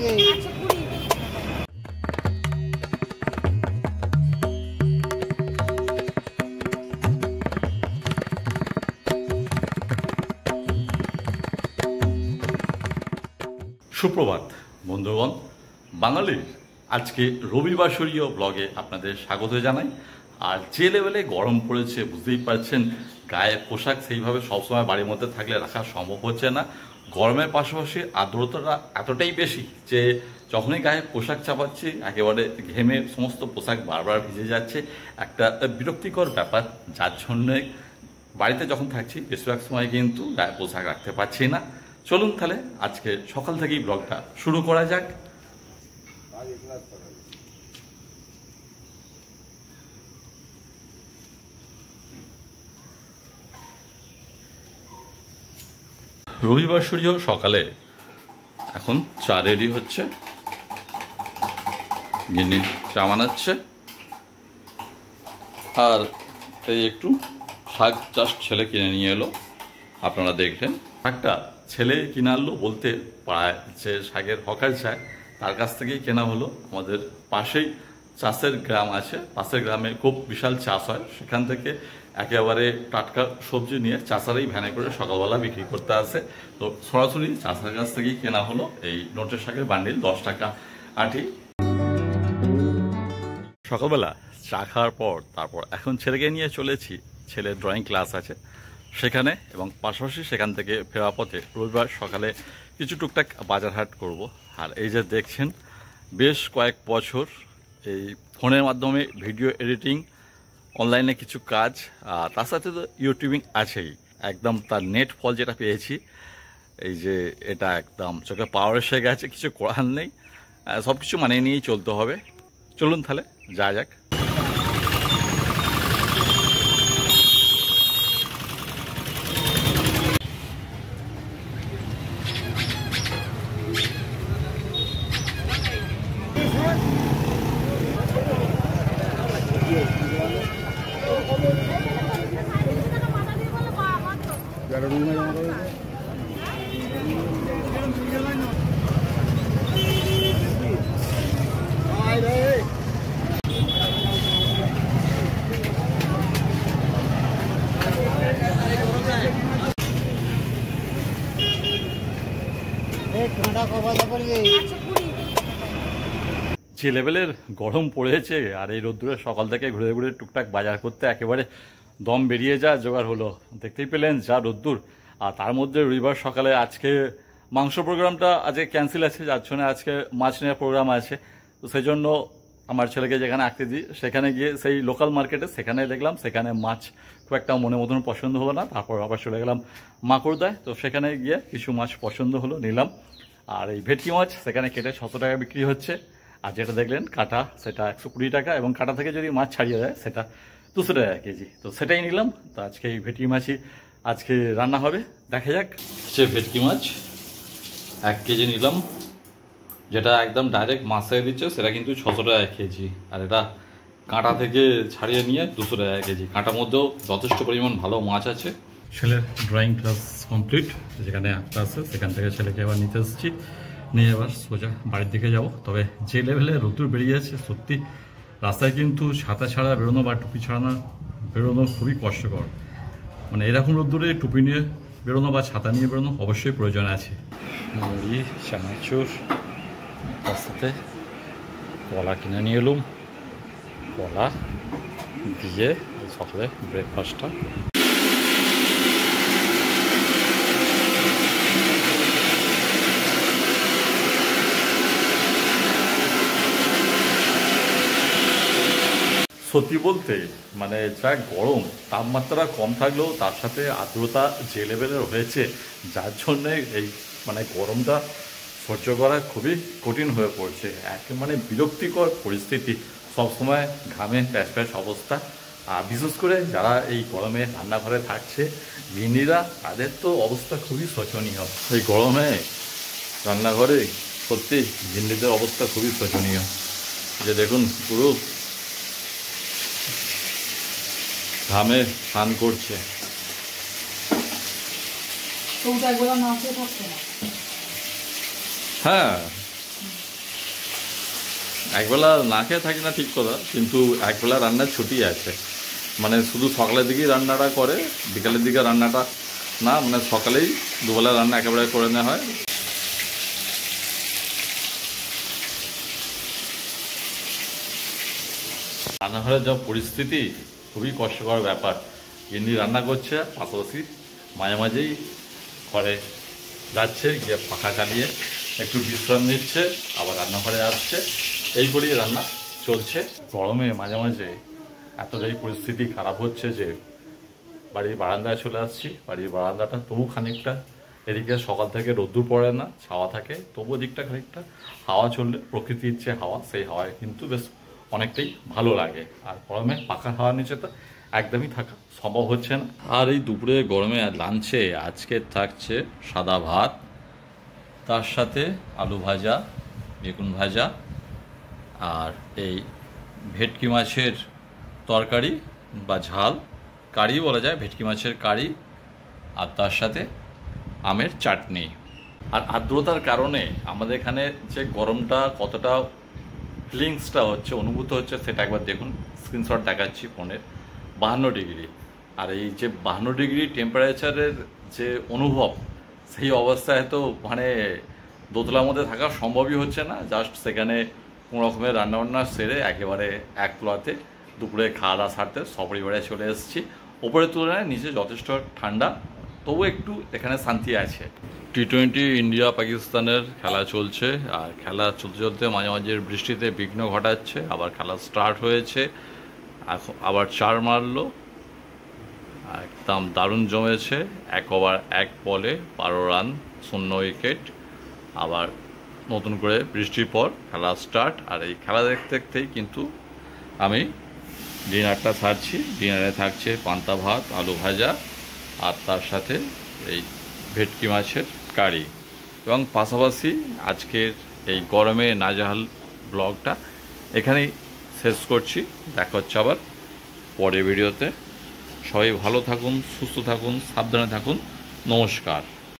সুপ্রভাত বন্ধুগণ, বাঙালির আজকে রবিবাসরীয় ব্লগে আপনাদের স্বাগত জানাই। আর যে লেভেলে গরম পড়েছে বুঝতেই পারছেন, গায়ে পোশাক সেইভাবে সবসময় বাড়ির মধ্যে থাকলে রাখা সম্ভব হচ্ছে না। গরমের পাশাপাশি আর্দ্রতাটা এতটাই বেশি যে যখনই গায়ে পোশাক চাপাচ্ছি একেবারে ঘেমে সমস্ত পোশাক বারবার ভিজে যাচ্ছে, একটা বিরক্তিকর ব্যাপার। যার জন্যে বাড়িতে যখন থাকছি বেশিরভাগ সময় কিন্তু গায়ে পোশাক রাখতে পারছি না। চলুন তাহলে আজকে সকাল থেকেই ব্লগটা শুরু করা যাক। রবিবাসরীয় সকালে এখন চা রেডি হচ্ছে, গিন্নি চা বানাচ্ছে। আর এই একটু শাক জাস্ট ছেলে কিনে নিয়ে এলো, আপনারা দেখলেন। শাকটা ছেলে কিনে আনলো বলতে পাড়ায় যে শাকের হকার চায় তার কাছ থেকেই কেনা হলো। আমাদের পাশেই চাষের গ্রাম আছে, পাশের গ্রামে খুব বিশাল চাষ হয়, সেখান থেকে একেবারে টাটকা সবজি নিয়ে চাষারাই ভ্যানে করে সকালবেলা বিক্রি করতে আসে। তো সরাসরি চাষার কাছ থেকেই কেনা হলো এই নোটের শাকের বান্ডিল, 10 টাকা আটি। সকালবেলা চা খাওয়ার পর তারপর এখন ছেলেকে নিয়ে চলেছি, ছেলের ড্রয়িং ক্লাস আছে সেখানে, এবং পাশাপাশি সেখান থেকে ফেরার পথে রবিবার সকালে কিছু টুকটাক বাজার হাট করব। আর এই যে দেখছেন, বেশ কয়েক বছর এই ফোনের মাধ্যমে ভিডিও এডিটিং, অনলাইনে কিছু কাজ, আর তার সাথে তো ইউটিউবিং আছেই। একদম তার নেট ফল যেটা পেয়েছি, এই যে এটা একদম চোখে পাওয়ার এসে গেছে, কিছু করার নেই, সব কিছু মানিয়ে নিয়েই চলতে হবে। চলুন তাহলে যা যাক। যে লেভেলের গরম পড়েছে আর এই রোদ্দুরে সকাল থেকে ঘুরে ঘুরে টুকটাক বাজার করতে একেবারে দম বেরিয়ে যা জোগাড় হলো। দেখতেই পেলেন যা রোদ্দুর। আর তার মধ্যে রবিবার সকালে আজকে মাংস প্রোগ্রামটা আজকে ক্যান্সেল আছে, যার জন্য আজকে মাছ নেওয়ার প্রোগ্রাম আছে। তো সেই জন্য আমার ছেলেকে যেখানে আঁকতে দিই সেখানে গিয়ে সেই লোকাল মার্কেটে সেখানে দেখলাম সেখানে মাছ খুব একটা মনে মতন পছন্দ হলো না। তারপর আবার চলে গেলাম মাকুড়দায়, তো সেখানে গিয়ে কিছু মাছ পছন্দ হলো, নিলাম। আর এই ভেটকি মাছ সেখানে কেটে 600 টাকা বিক্রি হচ্ছে, আর যেটা দেখলেন কাটা সেটা 120 টাকা, এবং কাটা থেকে যদি মাছ ছাড়িয়ে দেয় সেটা 200 টাকা কেজি। তো সেটাই নিলাম। তো আজকে এই ভেটকি মাছই আজকে রান্না হবে, দেখা যাক। সে ভেটকি মাছ 1 কেজি নিলাম, যেটা একদম ডাইরেক্ট মাছ থেকে দিচ্ছে সেটা কিন্তু 600 টাকা কেজি, আর এটা কাঁটা থেকে ছাড়িয়ে নিয়ে 200 টাকা কেজি। কাঁটার মধ্যেও যথেষ্ট পরিমাণ ভালো মাছ আছে। ছেলের ড্রয়িং ক্লাস কমপ্লিট, যেখানে একটা আছে সেখান থেকে ছেলেকে এবার নিতে এসেছি, নিয়ে এবার সোজা বাড়ির দিকে যাব। তবে যে লেভেলে রোদ্দুর বেরিয়ে যাচ্ছে সত্যি রাস্তায় কিন্তু ছাতা ছাড়া বেরোনো বা টুপি ছাড়া না বেরোনো খুবই কষ্টকর। মানে এরকম রোদ্দুরে টুপি নিয়ে বেরোনো বা ছাতা নিয়ে বেরোনো অবশ্যই প্রয়োজন আছে। মুড়ি, চানাচুর, তার সাথে কলা কিনে নিয়ে এলুম, কলা দিয়ে সকালে ব্রেকফাস্টটা। সত্যি বলতে মানে যা গরম, তাপমাত্রা কম থাকলেও তার সাথে আর্দ্রতা যে লেভেলের হয়েছে, যার জন্যে এই মানে গরমটা সহ্য করা খুবই কঠিন হয়ে পড়ছে। মানে বিরক্তিকর পরিস্থিতি, সবসময় ঘামে প্যাচ প্যাচ অবস্থা। আর বিশেষ করে যারা এই গরমে রান্নাঘরে থাকছে গৃহিণীরা, তাদের তো অবস্থা খুবই শোচনীয়। এই গরমে রান্নাঘরে সত্যি গৃহিণীদের অবস্থা খুবই শোচনীয়। যে দেখুন পুরো ঘামে স্নান করছে। হ্যাঁ একবেলা না খেয়ে থাকি না ঠিক কথা, কিন্তু একবেলা রান্নার ছুটি আছে, মানে শুধু সকালের দিকেই রান্নাটা করে, বিকালের দিকে রান্নাটা না, মানে সকালেই দুবেলা রান্না একেবারে করে নেওয়া হয়। রান্নাঘরের যা পরিস্থিতি, খুবই কষ্টকর ব্যাপার। গিন্নি রান্না করছে, পাশাপাশি মাঝে মাঝেই ঘরে যাচ্ছে, গিয়ে পাখা চালিয়ে একটু বিশ্রাম নিচ্ছে, আবার রান্নাঘরে আসছে, এই করেই রান্না চলছে। গরমে মাঝে মাঝে এতটাই পরিস্থিতি খারাপ হচ্ছে যে বাড়ির বারান্দায় চলে আসছি। বাড়ির বারান্দাটা তবু খানিকটা, এদিকে সকাল থেকে রোদ্দুর পড়ে না, ছাওয়া থাকে, তবু দিকটা খানিকটা হাওয়া চললে, প্রকৃতির যে হাওয়া, সেই হাওয়ায় কিন্তু বেশ অনেকটাই ভালো লাগে। আর গরমে পাখার হাওয়ার নিচে তো একদমই থাকা সম্ভব হচ্ছে না। আর এই দুপুরে গরমে লাঞ্চে আজকে থাকছে সাদা ভাত, তার সাথে আলু ভাজা, বেগুন ভাজা, আর এই ভেটকি মাছের তরকারি বা ঝাল, কারি বলা যায়, ভেটকি মাছের কারি, আর তার সাথে আমের চাটনি। আর আর্দ্রতার কারণে আমাদের এখানে যে গরমটা কতটা ফিলিংসটা হচ্ছে, অনুভূত হচ্ছে, সেটা একবার দেখুন। স্ক্রিনশট দেখাচ্ছি ফোনের, 52 ডিগ্রি। আর এই যে 52 ডিগ্রি টেম্পারেচারের যে অনুভব, সেই অবস্থায় তো মানে দোতলার মধ্যে থাকা সম্ভবই হচ্ছে না। জাস্ট সেখানে কোনো রকমের রান্নাবান্না সেরে একেবারে এক তলাতে দুপুরে খাওয়া দাওয়া সারতে সপরিবারে চলে এসেছি। ওপরের তুলনায় নিচে যথেষ্ট ঠান্ডা, তবু একটু এখানে শান্তি আছে। টি-20 ইন্ডিয়া পাকিস্তানের খেলা চলছে, আর খেলা চলতে চলতে মাঝে মাঝে বৃষ্টিতে বিঘ্ন ঘটাচ্ছে। আবার খেলা স্টার্ট হয়েছে, আবার 4 মারলো, একদম দারুণ জমেছে। 1 ওভার 1 বলে 12 রান, 0 উইকেট। আবার নতুন করে বৃষ্টির পর খেলা স্টার্ট। আর এই খেলা দেখতে দেখতেই কিন্তু আমি ডিনারটা ছাড়ছি। ডিনারে থাকছে পান্তা ভাত, আলু ভাজা, আর তার সাথে এই ভেটকি মাছের কারি। এবং পাশাপাশি আজকের এই গরমে নাজেহাল ব্লগটা এখানেই শেষ করছি। দেখা হচ্ছে আবার পরের ভিডিওতে। সবাই ভালো থাকুন, সুস্থ থাকুন, সাবধানে থাকুন। নমস্কার।